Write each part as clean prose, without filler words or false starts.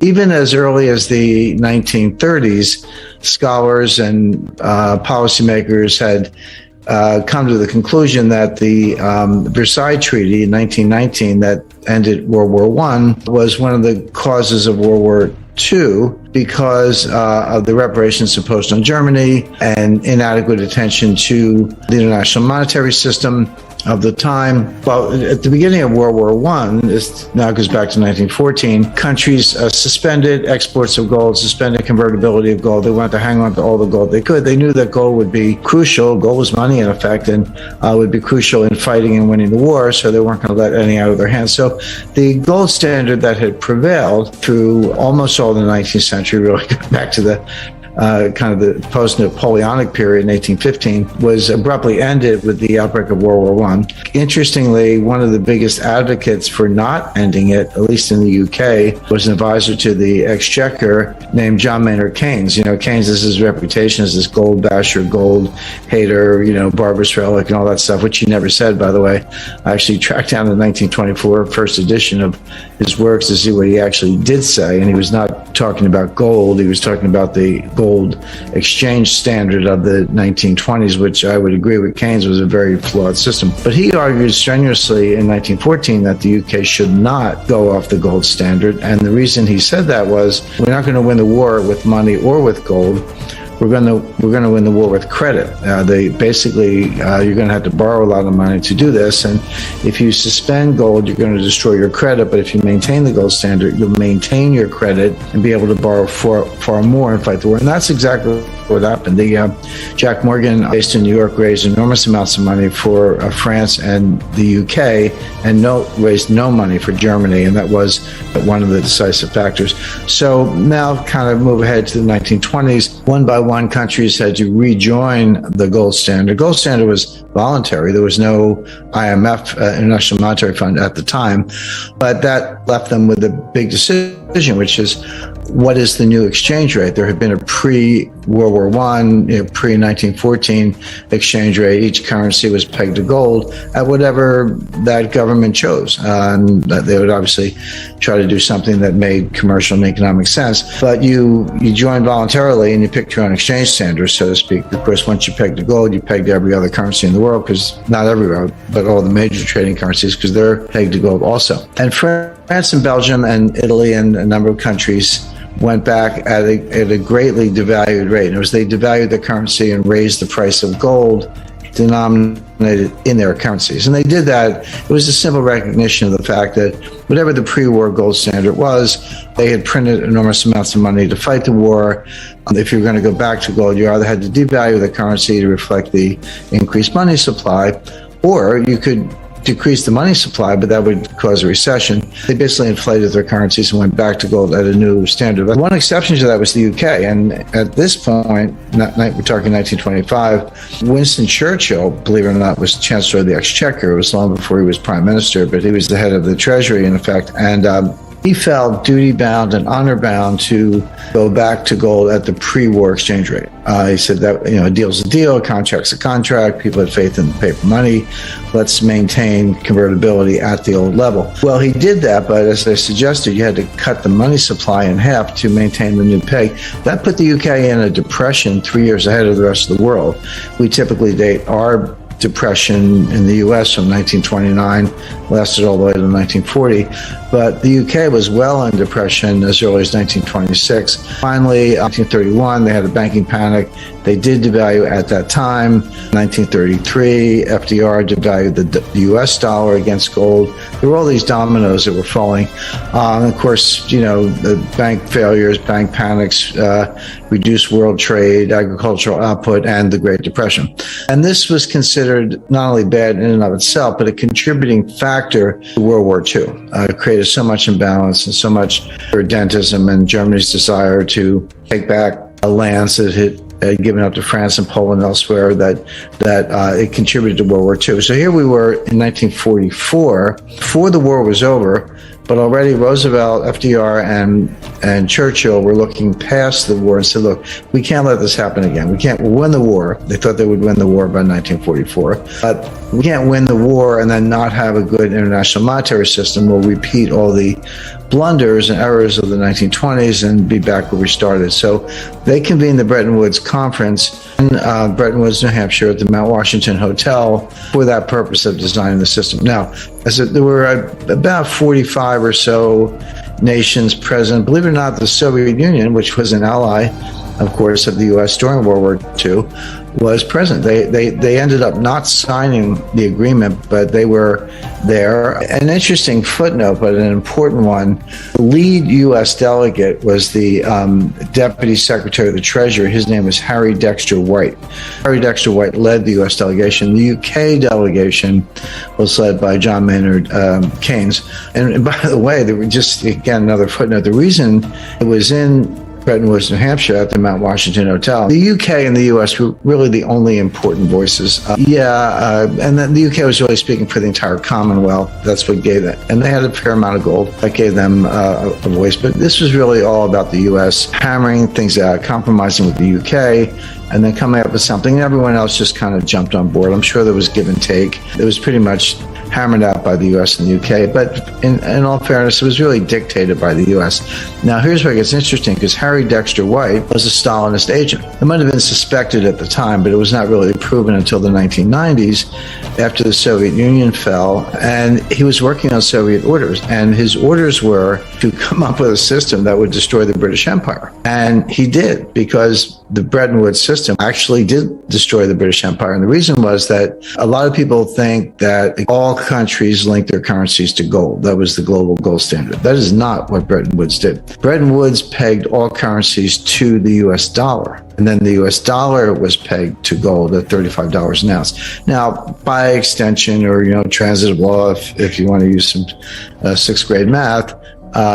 Even as early as the 1930s, scholars and policymakers had come to the conclusion that the Versailles Treaty in 1919 that ended World War I was one of the causes of World War II because of the reparations imposed on Germany and inadequate attention to the international monetary system of the time. Well, at the beginning of World War I, this now goes back to 1914, countries suspended exports of gold, suspended convertibility of gold. They wanted to hang on to all the gold they could. They knew that gold would be crucial. Gold was money, in effect, and would be crucial in fighting and winning the war, so they weren't going to let any out of their hands. So the gold standard that had prevailed through almost all the 19th century, really back to the kind of the post-Napoleonic period in 1815, was abruptly ended with the outbreak of World War I. Interestingly, one of the biggest advocates for not ending it, at least in the UK, was an advisor to the Exchequer named John Maynard Keynes. You know, Keynes is his reputation as this gold basher, gold hater, you know, barbarous relic and all that stuff, which he never said, by the way. I actually tracked down the 1924 first edition of his works to see what he actually did say, and he was not talking about gold. He was talking about the gold exchange standard of the 1920s, which I would agree with Keynes was a very flawed system. But he argued strenuously in 1914 that the UK should not go off the gold standard. And the reason he said that was, we're not going to win the war with money or with gold. We're going to win the war with credit. You're going to have to borrow a lot of money to do this. And if you suspend gold, you're going to destroy your credit. But if you maintain the gold standard, you'll maintain your credit and be able to borrow far more and fight the war. And that's exactly what happened. Jack Morgan, based in New York, raised enormous amounts of money for France and the UK, and raised no money for Germany. And that was one of the decisive factors. So now kind of move ahead to the 1920s. One by one, countries had to rejoin the gold standard. Gold standard was voluntary. There was no IMF, International Monetary Fund, at the time, but that left them with a big decision, which is, what is the new exchange rate? There had been a pre-World War I, pre-1914 exchange rate. Each currency was pegged to gold at whatever that government chose. And they would obviously try to do something that made commercial and economic sense. But you joined voluntarily and you picked your own exchange standard, so to speak. Of course, once you pegged to gold, you pegged every other currency in the world, because not everywhere, but all the major trading currencies, because they're pegged to gold also. And France and Belgium and Italy and a number of countries went back at a greatly devalued rate. It was they devalued the currency and raised the price of gold denominated in their currencies. And they did that. It was a simple recognition of the fact that whatever the pre-war gold standard was, they had printed enormous amounts of money to fight the war. If you were going to go back to gold, you either had to devalue the currency to reflect the increased money supply, or you could decrease the money supply, but that would cause a recession. They basically inflated their currencies and went back to gold at a new standard. But one exception to that was the UK. And at this point, we're talking 1925, Winston Churchill, believe it or not, was Chancellor of the Exchequer. It was long before he was Prime Minister, but he was the head of the Treasury, in effect. And he felt duty-bound and honor-bound to go back to gold at the pre-war exchange rate. He said that, a deal's a deal, a contract's a contract, people had faith in paper money, let's maintain convertibility at the old level. Well, he did that, but as I suggested, you had to cut the money supply in half to maintain the new peg. That put the UK in a depression 3 years ahead of the rest of the world. We typically date our depression in the US from 1929, lasted all the way to 1940. But the UK was well in depression as early as 1926. Finally, 1931, they had a banking panic. They did devalue at that time. 1933, FDR devalued the US dollar against gold. There were all these dominoes that were falling. And of course, the bank failures, bank panics, reduced world trade, agricultural output, and the Great Depression. And this was considered not only bad in and of itself, but a contributing factor to World War II. It created so much imbalance and so much irredentism and Germany's desire to take back lands that had given up to France and Poland and elsewhere, that it contributed to World War II. So here we were in 1944. Before the war was over, But already Roosevelt, FDR, and Churchill were looking past the war and said, look, we can't let this happen again. We can't win the war. They thought they would win the war by 1944. But we can't win the war and then not have a good international monetary system. We'll repeat all the blunders and errors of the 1920s and be back where we started. So they convened the Bretton Woods Conference in Bretton Woods, New Hampshire, at the Mount Washington Hotel for that purpose of designing the system. Now, there were about 45 or so nations present. Believe it or not, the Soviet Union, which was an ally, of course, of the U.S. during World War II, was present. They ended up not signing the agreement, but they were there. An interesting footnote, but an important one, the lead U.S. delegate was the Deputy Secretary of the Treasury. His name was Harry Dexter White. Harry Dexter White led the U.S. delegation. The U.K. delegation was led by John Maynard Keynes. And by the way, there were just, again, another footnote, the reason it was in Bretton Woods, New Hampshire, at the Mount Washington Hotel. The UK and the US were really the only important voices. And then the UK was really speaking for the entire Commonwealth. That's what gave it. And they had a fair amount of gold. That gave them a voice. But this was really all about the US hammering things out, compromising with the UK, and then coming up with something. And everyone else just kind of jumped on board. I'm sure there was give and take. It was pretty much hammered out by the US and the UK. But in all fairness, it was really dictated by the US. Now, here's where it gets interesting, because Harry Dexter White was a Stalinist agent. It might have been suspected at the time, but it was not really proven until the 1990s, after the Soviet Union fell. And he was working on Soviet orders. And his orders were to come up with a system that would destroy the British Empire. And he did, because the Bretton Woods system actually did destroy the British Empire. And the reason was that a lot of people think that all countries link their currencies to gold. That was the global gold standard. That is not what Bretton Woods did. Bretton Woods pegged all currencies to the US dollar. And then the US dollar was pegged to gold at $35 an ounce. Now, by extension, or, transitive law, if you want to use some sixth grade math,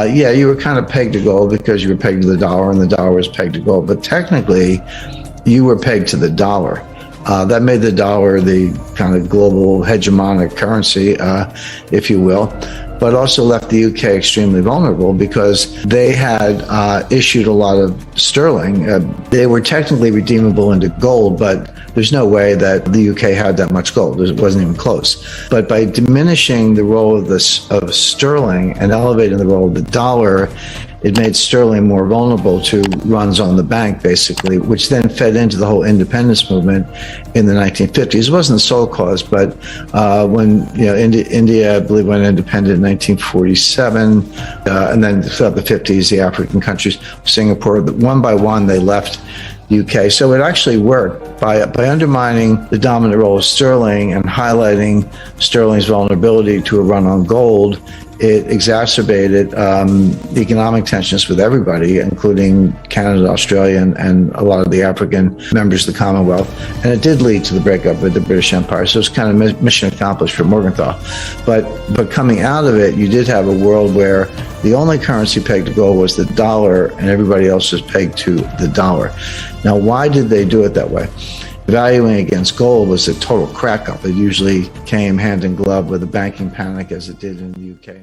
you were kind of pegged to gold because you were pegged to the dollar and the dollar was pegged to gold. But technically, you were pegged to the dollar. That made the dollar the kind of global hegemonic currency, if you will, but also left the UK extremely vulnerable because they had issued a lot of sterling. They were technically redeemable into gold, but there's no way that the UK had that much gold. It wasn't even close. But by diminishing the role of sterling and elevating the role of the dollar, it made sterling more vulnerable to runs on the bank, basically, which then fed into the whole independence movement in the 1950s. It wasn't the sole cause, but when India, I believe, went independent in 1947, and then throughout the 50s, the African countries, Singapore, one by one, they left the UK. So it actually worked by undermining the dominant role of sterling and highlighting sterling's vulnerability to a run on gold. It exacerbated economic tensions with everybody, including Canada, Australia, and a lot of the African members of the Commonwealth. And it did lead to the breakup of the British Empire. So it's kind of mission accomplished for Morgenthau. But coming out of it, you did have a world where the only currency pegged to gold was the dollar, and everybody else was pegged to the dollar. Now, why did they do it that way? Valuing against gold was a total crack up. It usually came hand in glove with a banking panic, as it did in the UK.